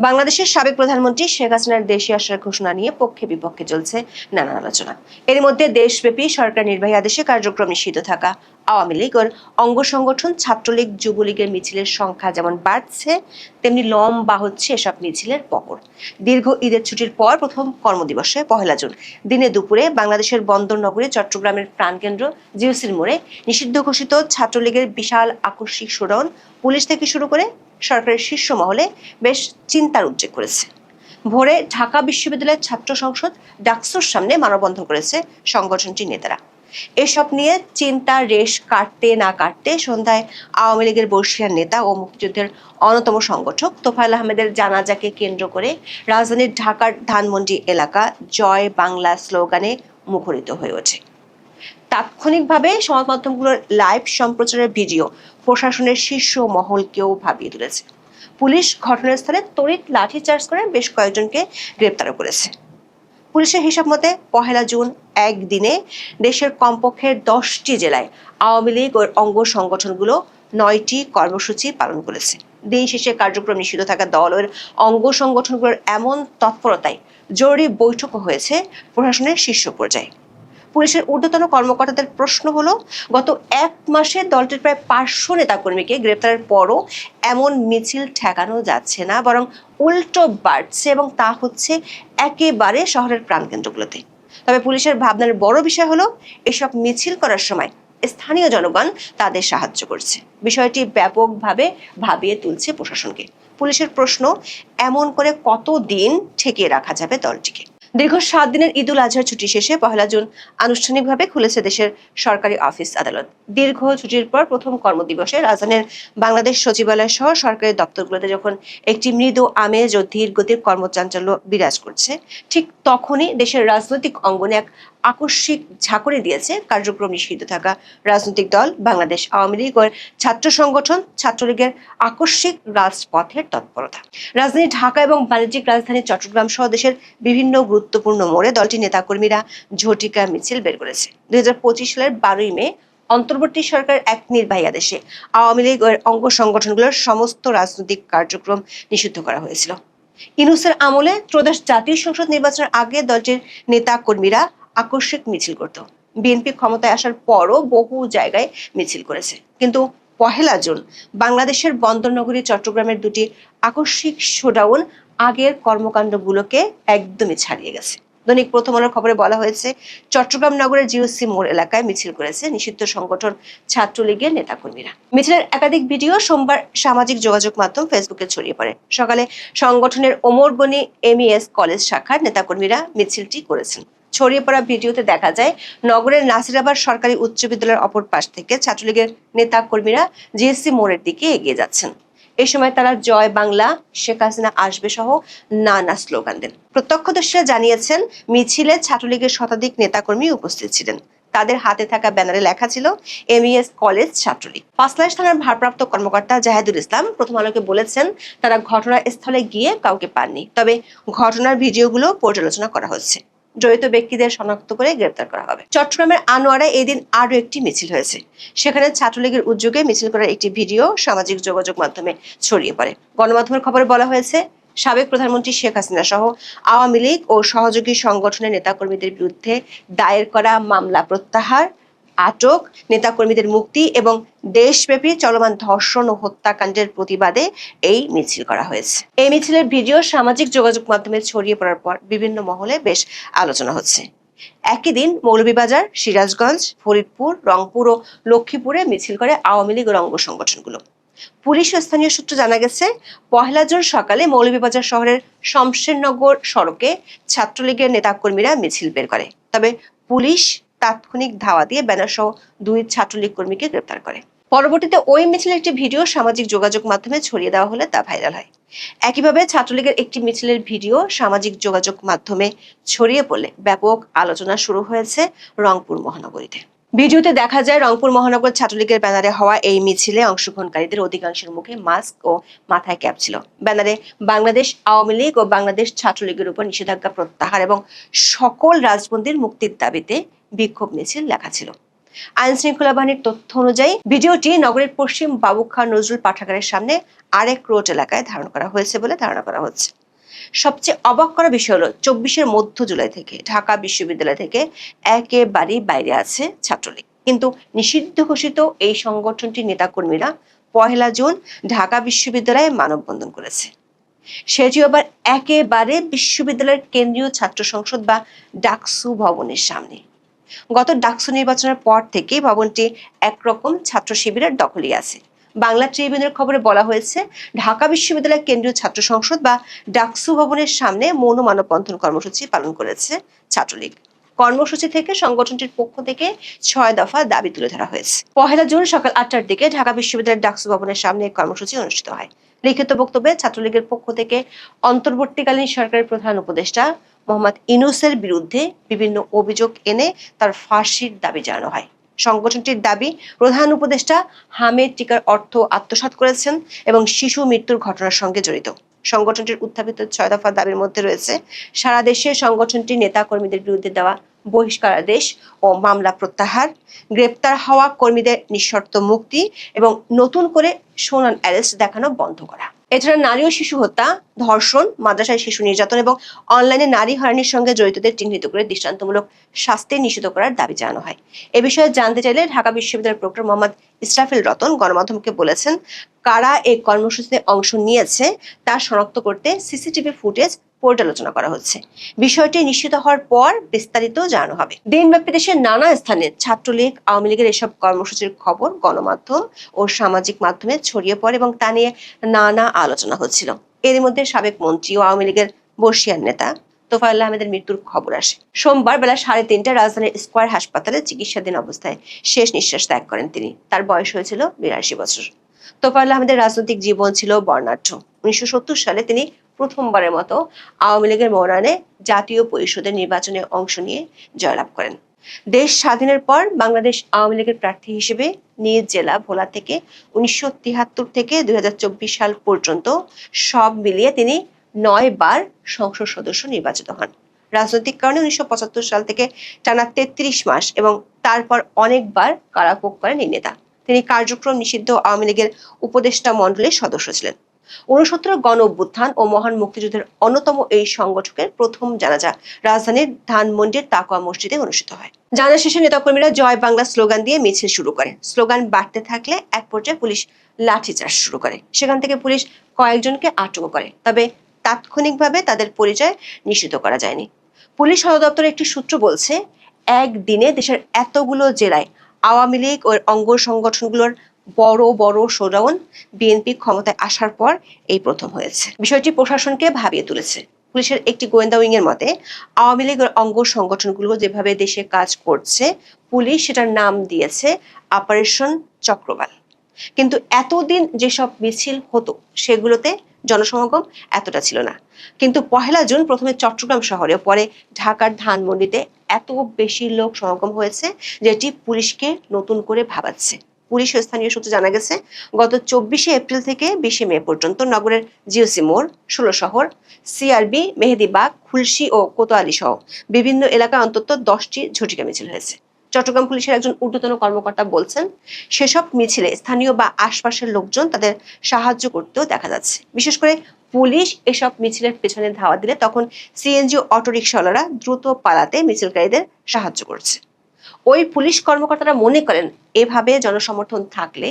বাংলাদেশের সাবেক প্রধানমন্ত্রী শেখ হাসিনার দেশে আসার ঘোষণা নিয়ে পক্ষে বিপক্ষে চলছে নানান আলোচনা। এর মধ্যে দেশব্যাপী সরকার নির্বাহী আদেশে কার্যক্রম নিষিদ্ধ থাকা আওয়ামী লীগ ও অঙ্গ সংগঠন ছাত্রলীগ যুবলীগের মিছিলের সংখ্যা যেমন বাড়ছে, তেমনি লম্বা হচ্ছে এসব মিছিলের পকর। দীর্ঘ ঈদের ছুটির পর প্রথম কর্মদিবসে 1 জুন দিনে দুপুরে বাংলাদেশের বন্দর নগরী চট্টগ্রামের প্রাণকেন্দ্র জিওসির মোড়ে নিষিদ্ধ ঘোষিত ছাত্রলীগের বিশাল আকস্মিক শোডাউন পুলিশ থেকে শুরু করে সরকারের শীর্ষ মহলে বেশ চিন্তার উদ্রেক করেছে। ভোরে ঢাকা বিশ্ববিদ্যালয়ের ছাত্র সংসদ ডাকসুর সামনে মানববন্ধন করেছে সংগঠনটির নেতারা। এসব নিয়ে চিন্তার রেশ কাটতে না কাটতে সন্ধ্যায় আওয়ামী লীগের বর্ষিয়ান নেতা ও মুক্তিযুদ্ধের অন্যতম সংগঠক তোফায়েল আহমেদের জানাজাকে কেন্দ্র করে রাজধানীর ঢাকার ধানমন্ডি এলাকা জয় বাংলা স্লোগানে মুখরিত হয়ে ওঠে। তাৎক্ষণিকভাবে সংবাদ মাধ্যমগুলোর লাইভ সম্প্রচারের ভিডিও প্রশাসনের শীর্ষ মহলকেও ভাবিয়ে তুলেছে। পুলিশ ঘটনাস্থলে তড়িৎ লাঠিচার্জ করে বেশ কয়েকজনকে গ্রেপ্তারও করেছে। পুলিশের হিসাব মতে 1 জুন একদিনে দেশের কমপক্ষে 10টি জেলায় আওয়ামী লীগ ও অঙ্গ সংগঠনগুলো 9টি কর্মসূচি পালন করেছে। দিন শেষে কার্যক্রম নিষিদ্ধ থাকা দল ও অঙ্গ সংগঠনগুলোর এমন তৎপরতায় জরুরি বৈঠকও হয়েছে প্রশাসনের শীর্ষ পর্যায়ে। পুলিশের ঊর্ধ্বতন কর্মকর্তাদের প্রশ্ন হলো, গত 1 মাসে দলটির প্রায় 500 নেতাকর্মীকে গ্রেপ্তারের পরও এমন মিছিল ঠেকানো যাচ্ছে না, বরং উল্টো বাড়ছে, এবং তা হচ্ছে একেবারে শহরের প্রাণকেন্দ্রগুলোতে। তবে পুলিশের ভাবনার বড় বিষয় হলো, এসব মিছিল করার সময় স্থানীয় জনগণ তাদের সাহায্য করছে। বিষয়টি ব্যাপকভাবে ভাবিয়ে তুলছে প্রশাসনকে। পুলিশের প্রশ্ন, এমন করে কতদিন ঠেকিয়ে রাখা যাবে দলটিকে? দীর্ঘ 7 দিনের ঈদ উল আজহার ছুটি শেষে 1 জুন আনুষ্ঠানিকভাবে খুলেছে দেশের সরকারি অফিস আদালত। দীর্ঘ ছুটির পর প্রথম কর্মদিবসে রাজধানীর বাংলাদেশ সচিবালয় সহ সরকারি দপ্তরগুলোতে যখন একটি মৃদু আমেজ ও ধীর গতির কর্মচাঞ্চল্য বিরাজ করছে, ঠিক তখনই দেশের রাজনৈতিক অঙ্গনে এক আকস্মিক ঝাঁকুনি দিয়েছে কার্যক্রম নিষিদ্ধ থাকা রাজনৈতিক দল বাংলাদেশ আওয়ামী লীগ ও ছাত্র সংগঠন ছাত্রলীগের আকস্মিক রাজপথের তৎপরতা। রাজধানী ঢাকা এবং বাণিজ্যিক রাজধানী চট্টগ্রাম সহ দেশের বিভিন্ন গুরুত্বপূর্ণ মোড়ে দলটির নেতাকর্মীরা ঝটিকা মিছিল বের করেছে। 2025 সালের 12 মে অন্তর্বর্তী সরকারের এক নির্বাহী আদেশে আওয়ামী লীগ ও অঙ্গ সংগঠনগুলোর সমস্ত রাজনৈতিক কার্যক্রম নিষিদ্ধ করা হয়েছিল। ইউনূসের আমলে ত্রয়োদশ জাতীয় সংসদ নির্বাচনের আগে দলটির নেতা কর্মীরা আকস্মিক মিছিল করত। বিএনপি ক্ষমতায় আসার পরও বহু জায়গায় মিছিল করেছে, কিন্তু 1 জুন বাংলাদেশের বন্দর নগরী চট্টগ্রামের 2টি আকস্মিক শোডাউন আগের কর্মকাণ্ডগুলোকে একদমই ছাড়িয়ে গেছে। দৈনিক প্রথম আলোর খবরে বলা হয়েছে, চট্টগ্রাম নগরের জিওসি মোড় এলাকায় মিছিল করেছে নিষিদ্ধ সংগঠন ছাত্রলীগের নেতাকর্মীরা। মিছিলের একাধিক ভিডিও সোমবার সামাজিক যোগাযোগ মাধ্যম ফেসবুকে ছড়িয়ে পড়ে। সকালে সংগঠনের ওমর গনি এমইএস কলেজ শাখার নেতাকর্মীরা মিছিলটি করেছেন। ছড়িয়ে পড়া ভিডিওতে দেখা যায়, নগরের নাসিরাবাদ সরকারি উচ্চ বিদ্যালয়ের অপর পাশ থেকে ছাত্রলীগের নেতাকর্মীরা জিএসসি মোড়ের দিকে এগিয়ে যাচ্ছেন। এই সময় তারা জয় বাংলা, শেখ হাসিনা আসবে সহ নানা স্লোগান দেন। প্রত্যক্ষদর্শীরা জানিয়েছেন, মিছিলে ছাত্রলীগের শতাধিক নেতাকর্মী উপস্থিত ছিলেন। তাদের হাতে থাকা ব্যানারে লেখা ছিল এমইএস কলেজ ছাত্রলীগ। পাঁচলাইশ থানার ভারপ্রাপ্ত কর্মকর্তা জাহেদুল ইসলাম প্রথম আলোকে বলেছেন, তারা ঘটনাস্থলে গিয়ে কাউকে পাননি, তবে ঘটনার ভিডিওগুলো পর্যালোচনা করা হচ্ছে। জড়িত ব্যক্তিদের শনাক্ত করে গ্রেপ্তার করা হবে। চট্টগ্রামের আনোয়ারায় এদিন আরো একটি মিছিল হয়েছে। সেখানে ছাত্রলীগের উদ্যোগে মিছিল করার একটি ভিডিও সামাজিক যোগাযোগ মাধ্যমে ছড়িয়ে পড়ে। গণমাধ্যমের খবরে বলা হয়েছে, সাবেক প্রধানমন্ত্রী শেখ হাসিনা সহ আওয়ামী লীগ ও সহযোগী সংগঠনের নেতাকর্মীদের বিরুদ্ধে দায়ের করা মামলা প্রত্যাহার, আটক, নেতাকর্মীদের মুক্তি এবং দেশব্যাপী চলমান ধর্ষণ ও হত্যাকাণ্ডের প্রতিবাদে এই মিছিল করা হয়েছে। এই মিছিলের ভিডিও সামাজিক যোগাযোগ মাধ্যমে ছড়িয়ে পড়ার পর বিভিন্ন মহলে বেশ আলোচনা হচ্ছে। একই দিন মৌলভীবাজার, সিরাজগঞ্জ, ফরিদপুর, রংপুর ও লক্ষ্মীপুরে মিছিল করে আওয়ামী লীগ ও অঙ্গ সংগঠনগুলো। পুলিশ ও স্থানীয় সূত্র জানা গেছে, 1 জুন সকালে মৌলভীবাজার শহরের শমশেরনগর সড়কে ছাত্রলীগের নেতাকর্মীরা মিছিল বের করে। তবে পুলিশ তাৎক্ষণিক ধাওয়া দিয়ে ব্যানার সহ 2 ছাত্রলীগ কর্মীকে গ্রেপ্তার করে। পরবর্তীতে ওই মিছিলের একটি ভিডিও সামাজিক যোগাযোগ মাধ্যমে ছড়িয়ে দেওয়া হলে তা ভাইরাল হয়। একইভাবে ছাত্রলীগের একটি মিছিলের ভিডিও সামাজিক যোগাযোগ মাধ্যমে ছড়িয়ে পড়লে ব্যাপক আলোচনা শুরু হয়েছে রংপুর মহানগরীতে। ভিডিওতে দেখা যায়, রংপুর মহানগর ছাত্রলীগের ব্যানারে হওয়া এই মিছিলে অংশগ্রহণকারীদের অধিকাংশের মুখে মাস্ক ও মাথায় ক্যাপ ছিল। ব্যানারে বাংলাদেশ আওয়ামী লীগ ও বাংলাদেশ ছাত্রলীগের উপর নিষেধাজ্ঞা প্রত্যাহার এবং সকল রাজবন্দীর মুক্তির দাবিতে বিক্ষোভ মিছিল লেখা ছিল। আইন শৃঙ্খলা বাহিনীর তথ্য অনুযায়ী ভিডিওটি নগরের পশ্চিম বাবুখা নজরুল পাঠাগারের সামনে আরেক রোড এলাকায় ধারণ করা হয়েছে বলে ধারণা করা হচ্ছে। সবচেয়ে অবাক করা বিষয় হলো 24-এর মধ্য জুলাই থেকে ঢাকা বিশ্ববিদ্যালয় থেকে একেবারেই বাইরে আছে ছাত্রলীগ। কিন্তু নিষিদ্ধ ঘোষিত এই সংগঠনটির নেতাকর্মীরা 1 জুন ঢাকা বিশ্ববিদ্যালয়ে মানববন্ধন করেছে, সেটিও আবার একেবারে বিশ্ববিদ্যালয়ের কেন্দ্রীয় ছাত্র সংসদ বা ডাকসু ভবনের সামনে। গত ডাকসু নির্বাচনের পর থেকেই ভবনটি একরকম ছাত্র শিবিরের দখলেই আছে। বাংলা ট্রিবিউনের খবরে বলা হয়েছে, ঢাকা বিশ্ববিদ্যালয়ের কেন্দ্রীয় ছাত্র সংসদ বা ডাকসু ভবনের সামনে মৌন মানববন্ধন কর্মসূচি পালন করেছে ছাত্রলীগ। কর্মসূচি থেকে সংগঠনটির পক্ষ থেকে 6 দফা দাবি তুলে ধরা হয়েছে। 1 জুন সকাল 8টার দিকে ঢাকা বিশ্ববিদ্যালয়ের ডাকসু ভবনের সামনে কর্মসূচি অনুষ্ঠিত হয়। লিখিত বক্তব্যে ছাত্রলীগের পক্ষ থেকে অন্তর্বর্তীকালীন সরকারের প্রধান উপদেষ্টা মোহাম্মদ ইউনূসের বিরুদ্ধে বিভিন্ন অভিযোগ এনে তার ফাঁসির দাবি জানানো হয়। সংগঠনটির দাবি, প্রধান উপদেষ্টা হামেদ টিকার অর্থ আত্মসাৎ করেছেন এবং শিশু মৃত্যুর ঘটনার সঙ্গে জড়িত। সংগঠনটির উত্থাপিত 6 দফা দাবির মধ্যে রয়েছে সারা দেশে সংগঠনটির নেতা কর্মীদের বিরুদ্ধে দেওয়া বহিষ্কারাদেশ ও মামলা প্রত্যাহার, গ্রেপ্তার হওয়া কর্মীদের নিঃশর্ত মুক্তি এবং নতুন করে সোনান অ্যারেস্ট দেখানো বন্ধ করা। এছাড়া নারী ও শিশু হত্যা, ধর্ষণ, মাদ্রাসায় শিশু নির্যাতন এবং অনলাইনে নারী হয়রানির সঙ্গে জড়িতদের চিহ্নিত করে দৃষ্টান্তমূলক শাস্তি নিশ্চিত করার দাবি জানানো হয়। এ বিষয়ে জানতে চাইলে ঢাকা বিশ্ববিদ্যালয়ের প্রক্টর মোহাম্মদ ইসরাফিল রতন গণমাধ্যমকে বলেছেন, কারা এই কর্মসূচিতে অংশ নিয়েছে তা শনাক্ত করতে সিসিটিভি ফুটেজ পর্যালোচনা করা হচ্ছে। বিষয়টি নিশ্চিত হওয়ার পর বিস্তারিত জানানো হবে। দিনব্যাপী দেশের নানা স্থানে ছাত্রলীগ, আওয়ামী লীগের এসব কর্মসূচির খবর গণমাধ্যম ও সামাজিক মাধ্যমে ছড়িয়ে পড়ে এবং তা নিয়ে নানা আলোচনা হচ্ছিল। এর মধ্যে সাবেক মন্ত্রী ও আওয়ামী লীগের বর্ষিয়ান নেতা তোফায়েল আহমেদের মৃত্যুর খবর আসে। সোমবার বেলা 3:30টায় রাজধানীর স্কয়ার হাসপাতালে চিকিৎসাধীন অবস্থায় শেষ নিঃশ্বাস ত্যাগ করেন তিনি। তার বয়স হয়েছিল 82 বছর। তোফায়েল আহমেদের রাজনৈতিক জীবন ছিল বর্ণাঢ্য। 1970 সালে তিনি প্রথমবারের মতো আওয়ামী লীগের মনোনয়নে জাতীয় পরিষদের নির্বাচনে অংশ নিয়ে জয়লাভ করেন। দেশ স্বাধীনের পর বাংলাদেশ আওয়ামী লীগের প্রার্থী হিসেবে নিজ জেলা ভোলা থেকে 1973 থেকে 2024 সাল পর্যন্ত সব মিলিয়ে তিনি 9 বার সংসদ সদস্য নির্বাচিত হন। রাজনৈতিক কারণে 1975 সাল থেকে টানা 33 মাস এবং তারপর অনেকবার কারাভোগ করেন এই নেতা। তিনি কার্যক্রম নিষিদ্ধ আওয়ামী লীগের উপদেষ্টা মণ্ডলীর সদস্য ছিলেন। 69 গণ অভ্যুত্থান ও মহান মুক্তিযুদ্ধের অন্যতম এই সংগঠকের প্রথম জানাজা রাজধানীর ধানমন্ডির তাকওয়া মসজিদে অনুষ্ঠিত হয়। জানাজা শেষে নেতাকর্মীরা জয় বাংলা স্লোগান দিয়ে মিছিল শুরু করে। স্লোগান বাড়তে থাকলে এক পর্যায়ে পুলিশ লাঠিচার্জ শুরু করে। সেখান থেকে পুলিশ কয়েকজনকে আটক করে, তবে তাৎক্ষণিকভাবে তাদের পরিচয় নিশ্চিত করা যায়নি। পুলিশ সদর দপ্তরের একটি সূত্র বলছে, একদিনে দেশের এতগুলো জেলায় আওয়ামী লীগ ও অঙ্গ সংগঠনগুলোর বড় বড় শোডাউন বিএনপি ক্ষমতায় আসার পর এই প্রথম হয়েছে। বিষয়টি প্রশাসনকে ভাবিয়ে তুলেছে। পুলিশের একটি গোয়েন্দা উইং এর মতে, আওয়ামী লীগের অঙ্গ সংগঠনগুলো যেভাবে দেশে কাজ করছে, পুলিশ সেটার নাম দিয়েছে অপারেশন চক্রবাল। কিন্তু এতদিন যেসব মিছিল হতো সেগুলোতে জনসমাগম এতটা ছিল না। কিন্তু 1 জুন প্রথমে চট্টগ্রাম শহরে, পরে ঢাকার ধানমন্ডিতে এত বেশি লোক সমাগম হয়েছে, যেটি পুলিশকে নতুন করে ভাবাচ্ছে। পুলিশ ও স্থানীয় সূত্রে জানা গেছে, গত 24 এপ্রিল থেকে 20 মে পর্যন্ত নগরের জিওসি মোড়, 16 শহর, সিআরবি, মেহেদীবাগ, খুলশী ও কোতোয়ালি সহ বিভিন্ন এলাকায় অন্তত 10টি ঝটিকা মিছিল হয়েছে। চট্টগ্রাম পুলিশের একজন ঊর্ধ্বতন কর্মকর্তা বলছেন, সেসব মিছিলে স্থানীয় বা আশপাশের লোকজন তাদের সাহায্য করতেও দেখা যাচ্ছে। বিশেষ করে পুলিশ এসব মিছিলের পেছনে ধাওয়া দিলে তখন সিএনজি ও অটোরিকশাওয়ালারা দ্রুত পালাতে মিছিলকারীদের সাহায্য করছে। ওই পুলিশ কর্মকর্তারা মনে করেন, এভাবে জনসমর্থন থাকলে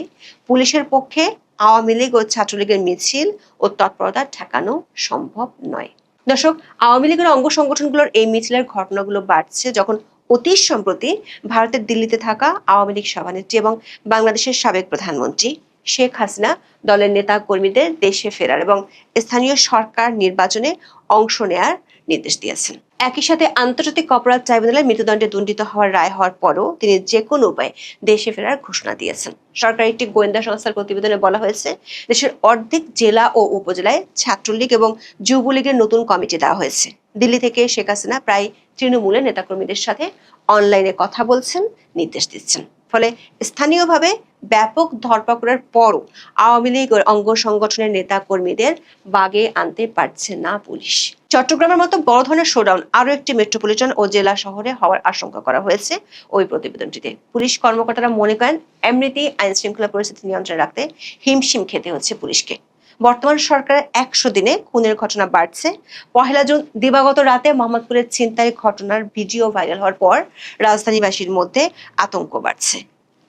পুলিশের পক্ষে আওয়ামী লীগ ও ছাত্রলীগের মিছিল ও তৎপরতা ঠেকানো সম্ভব নয়। দর্শক, আওয়ামী লীগের অঙ্গ সংগঠনগুলোর এই মিছিলের ঘটনাগুলো বাড়ছে যখন অতি সম্প্রতি ভারতের দিল্লিতে থাকা আওয়ামী লীগ সভানেত্রী এবং বাংলাদেশের সাবেক প্রধানমন্ত্রী শেখ হাসিনা দলের নেতা কর্মীদের দেশে ফেরার এবং স্থানীয় সরকার নির্বাচনে অংশ নেয়ার নির্দেশ দিয়েছেন। একই সাথে আন্তর্জাতিক অপরাধ ট্রাইব্যুনালের মৃত্যুদণ্ডে দণ্ডিত হওয়ার রায় হওয়ার পরও তিনি যে কোনো উপায়ে দেশে ফেরার ঘোষণা দিয়েছেন। সরকারি একটি গোয়েন্দা সংস্থার প্রতিবেদনে বলা হয়েছে, দেশের অর্ধেক জেলা ও উপজেলায় ছাত্রলীগ এবং যুবলীগের নতুন কমিটি দেওয়া হয়েছে। দিল্লি থেকে শেখ হাসিনা প্রায় তৃণমূলের নেতাকর্মীদের সাথে অনলাইনে কথা বলছেন, নির্দেশ দিচ্ছেন। ফলে স্থানীয়ভাবে ব্যাপক ধরপাকড়ের পরও আওয়ামী লীগ ও অঙ্গ সংগঠনের নেতা কর্মীদের বাগে আনতে পারছে না পুলিশ। চট্টগ্রামের মতো বড় ধরনের শোডাউন আরও একটি মেট্রোপলিটন ও জেলা শহরে হওয়ার আশঙ্কা করা হয়েছে ওই প্রতিবেদনটিতে। পুলিশ কর্মকর্তারা মনে করেন এমনিতেই আইন শৃঙ্খলা পরিস্থিতি নিয়ন্ত্রণে রাখতে হিমশিম খেতে হচ্ছে পুলিশকে। বর্তমান সরকারের 100 দিনে খুনের ঘটনা বাড়ছে। 1 জুন দিবাগত রাতে মোহাম্মদপুরের ছিনতাই ঘটনার ভিডিও ভাইরাল হওয়ার পর রাজধানীবাসীর মধ্যে আতঙ্ক বাড়ছে।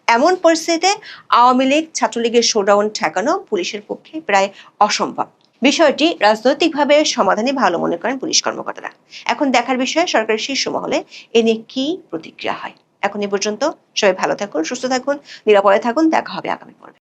এমন পরিস্থিতিতে আওয়ামী লীগ ছাত্রলীগের শোডাউন ঠেকানো পুলিশের পক্ষে প্রায় অসম্ভব। বিষয়টি রাজনৈতিকভাবে সমাধানই ভালো মনে করেন পুলিশ কর্মকর্তারা। এখন দেখার বিষয় সরকারের শীর্ষ মহলে এ নিয়ে কি প্রতিক্রিয়া হয়। এখন এ পর্যন্ত সবাই ভালো থাকুন, সুস্থ থাকুন, নিরাপদে থাকুন। দেখা হবে আগামী পর্বে।